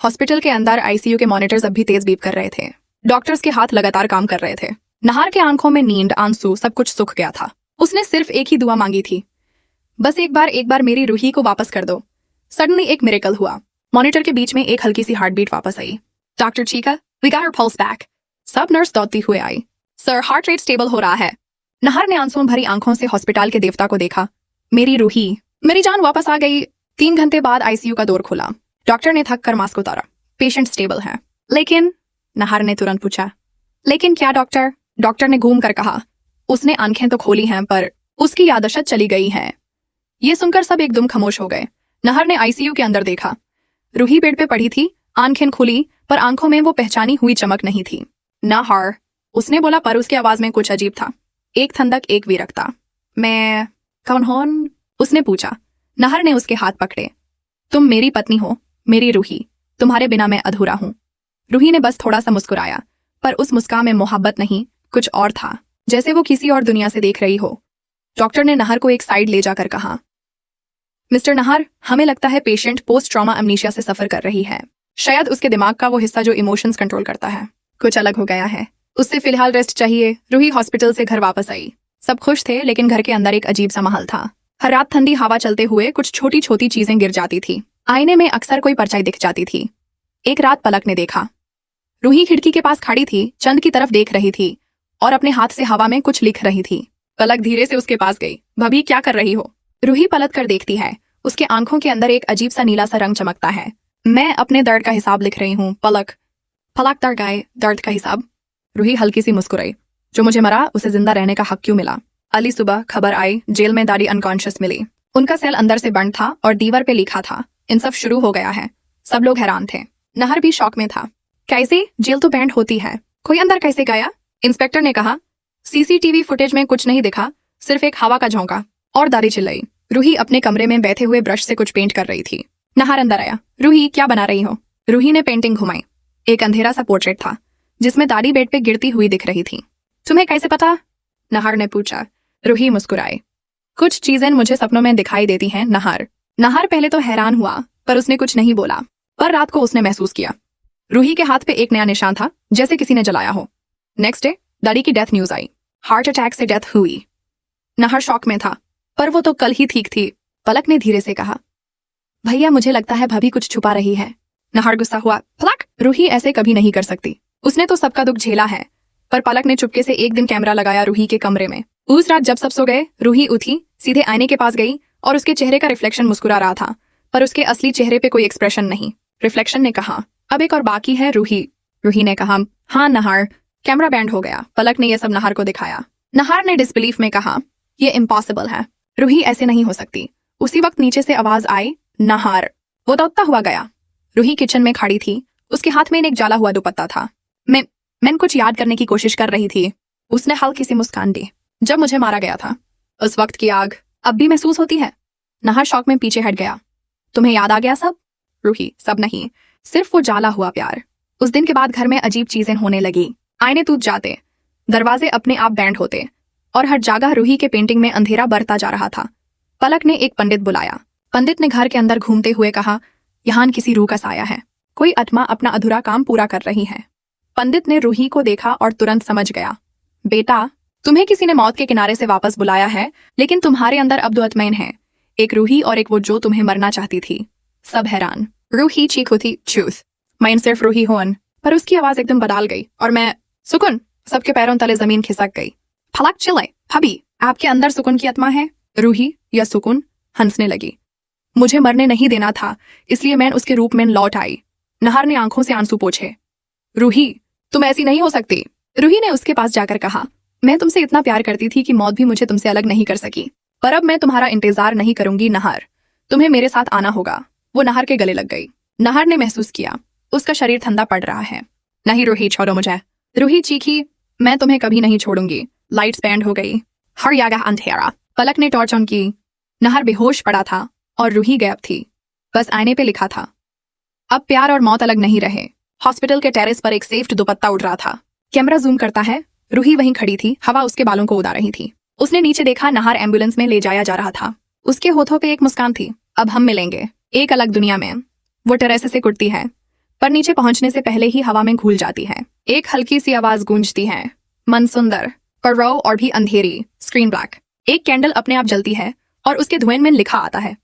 Hospital के अंदर ICU के मॉनिटर्स अब भी तेज बीप कर रहे थे। डॉक्टर्स के हाथ लगातार काम कर रहे थे। नहार के आंखों में नींद, आंसू सब कुछ सूख गया था। उसने सिर्फ एक ही दुआ मांगी थी, बस एक बार मेरी रूही को वापस कर दो। सडनली एक मिरेकल हुआ। मॉनिटर के बीच में एक हल्की सी हार्ट बीट वापस आई। Doctor Chika, we got her pulse back. सब नर्स दौड़ती हुए आई। सर, हार्ट रेट स्टेबल हो रहा है। नहार ने आंसुओं भरी आंखों से हॉस्पिटल के देवता को देखा। मेरी रूही, मेरी जान वापस आ गई। 3 घंटे बाद आईसीयू का दौर खुला। डॉक्टर ने थक कर मास्क उतारा। पेशेंट स्टेबल है। लेकिन, नहार ने तुरंत पूछा, लेकिन क्या डॉक्टर? डॉक्टर ने घूम कर कहा, उसने आंखें तो खोली हैं पर उसकी याददाश्त चली गई है। ये सुनकर सब एकदम खामोश हो गए। नहर ने आईसीयू के अंदर देखा। रूही बेड पे पड़ी थी, आंखें खुली पर आंखों में वो पहचानी हुई चमक नहीं थी। नहर, उसने बोला पर उसकी आवाज में कुछ अजीब था। एक ठंडक, एक विरक्ता। मैं कौन हूं? उसने पूछा। नहर ने उसके हाथ पकड़े। तुम मेरी पत्नी हो, मेरी रूही। तुम्हारे बिना मैं अधूरा हूं। रूही ने बस थोड़ा सा मुस्कुराया, पर उस मुस्कान में मोहब्बत नहीं, कुछ और था, जैसे वो किसी और दुनिया से देख रही हो। डॉक्टर ने नहर को एक साइड ले जाकर कहा, मिस्टर नहर, हमें लगता है पेशेंट पोस्ट ट्रॉमा अमनीशिया से सफर कर रही है। शायद उसके दिमाग का वो हिस्सा जो इमोशंस कंट्रोल करता है कुछ अलग हो गया है। उससे फिलहाल रेस्ट चाहिए। रूही हॉस्पिटल से घर वापस आई। सब खुश थे, लेकिन घर के अंदर एक अजीब सा माहौल था। हर रात ठंडी हवा चलते हुए कुछ छोटी छोटी चीजें गिर जाती थी। आईने में अक्सर कोई परछाई दिख जाती थी। एक रात पलक ने देखा, रूही खिड़की के पास खड़ी थी, चंद की तरफ देख रही थी और अपने हाथ से हवा में कुछ लिख रही थी। पलक धीरे से उसके पास गई। भाभी, क्या कर रही हो? रूही पलट कर देखती है। उसके आंखों के अंदर एक अजीब सा नीला सा रंग चमकता है। मैं अपने दर्द का हिसाब लिख रही हूँ। पलक दर्द गाए, दर्द का हिसाब। रूही हल्की सी मुस्कुराई। जो मुझे मरा उसे जिंदा रहने का हक क्यों मिला? अली सुबह खबर आई, जेल में दादी अनकॉन्शियस मिली। उनका सेल अंदर से बंद था और दीवार पे लिखा था, इन सब शुरू हो गया है। सब लोग हैरान थे। नहर भी शौक में था। कैसे? जेल तो बैंड होती है, कोई अंदर कैसे गया? इंस्पेक्टर ने कहा। सीसीटीवी फुटेज में कुछ नहीं दिखा, सिर्फ एक हवा का झोंका। और दादी चिल्लाई। रूही अपने कमरे में बैठे हुए ब्रश से कुछ पेंट कर रही थी। नहर अंदर आया। रूही, क्या बना रही हो? रूही ने पेंटिंग घुमाई। एक अंधेरा सा पोर्ट्रेट था जिसमें दादी बेड पे गिरती हुई दिख रही थी। तुम्हें कैसे पता? नहर ने पूछा। रूही मुस्कुराई। कुछ चीजें मुझे सपनों में दिखाई देती हैं। नहर पहले तो हैरान हुआ, पर उसने कुछ नहीं बोला। पर रात को उसने महसूस किया, रूही के हाथ पे एक नया निशान था, जैसे किसी ने जलाया हो। नेक्स्ट डे दादी की डेथ न्यूज आई। हार्ट अटैक से डेथ हुई। नहर शॉक में था, पर वो तो कल ही ठीक थी। पलक ने धीरे से कहा, भैया मुझे लगता है भाभी कुछ छुपा रही है। नहर गुस्सा हुआ। पलक, रूही ऐसे कभी नहीं कर सकती, उसने तो सबका दुख झेला है। पर पलक ने चुपके से एक दिन कैमरा लगाया रूही के कमरे में। उस रात जब सब सो गए, रूही उठी, सीधे आईने के पास गई और उसके चेहरे का रिफ्लेक्शन मुस्कुरा रहा था, पर उसके असली चेहरे पे कोई एक्सप्रेशन नहीं। रिफ्लेक्शन ने कहा, अब एक और बाकी है रूही। रूही ने कहा, हाँ नहर। कैमरा बैंड हो गया। पलक ने यह सब नहर को दिखाया। नहर ने डिसबिलीफ में कहा, यह इम्पॉसिबल है, रूही ऐसे नहीं हो सकती। उसी वक्त नीचे से आवाज आई, नहर। वो दौड़ता हुआ गया। रूही किचन में खड़ी थी, उसके हाथ में एक जला हुआ दुपट्टा था। मैं कुछ याद करने की कोशिश कर रही थी। उसने हल्की सी मुस्कान दी। जब मुझे मारा गया था, उस वक्त की आग अब भी महसूस होती है। नहर शौक में पीछे हट गया। तुम्हें याद आ गया सब? रूही, सब नहीं, सिर्फ वो जाला हुआ प्यार। उस दिन के बाद घर में अजीब चीजें होने लगी। आईने टूट जाते, दरवाजे अपने आप बैंड होते और हर जगह रूही के पेंटिंग में अंधेरा बढ़ता जा रहा था। पलक ने एक पंडित बुलाया। पंडित ने घर के अंदर घूमते हुए कहा, यहाँ किसी रूह का साया है, कोई आत्मा अपना अधूरा काम पूरा कर रही है। पंडित ने रूही को देखा और तुरंत समझ गया, बेटा तुम्हें किसी ने मौत के किनारे से वापस बुलाया है, लेकिन तुम्हारे अंदर अब 2 आत्माएं हैं, एक रूही और एक वो जो तुम्हें मरना चाहती थी। सब हैरान। रूही चीख उठी, चूथ, मैं सिर्फ रूही हूं। पर उसकी आवाज एकदम बदल गई और मैं सुकून। सबके पैरों तले जमीन खिसक गई। फलक चिल्लाए, भाभी आपके अंदर सुकून की आत्मा है? रूही या सुकून हंसने लगी। मुझे मरने नहीं देना था, इसलिए मैं उसके रूप में लौट आई। नहर ने आंखों से आंसू पोंछे। रूही तुम ऐसी नहीं हो सकती। रूही ने उसके पास जाकर कहा, मैं तुमसे इतना प्यार करती थी कि मौत भी मुझे तुमसे अलग नहीं कर सकी। पर अब मैं तुम्हारा इंतजार नहीं करूंगी नहर, तुम्हें मेरे साथ आना होगा। वो नहर के गले लग गई। नहर ने महसूस किया, उसका शरीर ठंडा पड़ रहा है। नहीं रूही, छोड़ो मुझे। रूही चीखी, मैं तुम्हें कभी नहीं छोड़ूंगी। लाइट्स बैंड हो गई, हर जगह अंधेरा। पलक ने टॉर्च ऑन की। नहर बेहोश पड़ा था और रूही गायब थी। बस आईने पे लिखा था, अब प्यार और मौत अलग नहीं रहे। हॉस्पिटल के टेरेस पर एक सेफ्ट दुपट्टा उड़ रहा था। कैमरा जूम करता है, रूही वहीं खड़ी थी, हवा उसके बालों को उड़ा रही थी। उसने नीचे देखा, नहर एम्बुलेंस में ले जाया जा रहा था। उसके होठों पे एक मुस्कान थी, अब हम मिलेंगे एक अलग दुनिया में। वो टेरेस से कुटती है, पर नीचे पहुंचने से पहले ही हवा में घुल जाती है। एक हल्की सी आवाज गूंजती है, मन सुंदर पर रो और भी अंधेरी, स्क्रीन ब्लैक। एक कैंडल अपने आप जलती है और उसके धुएं में लिखा आता है,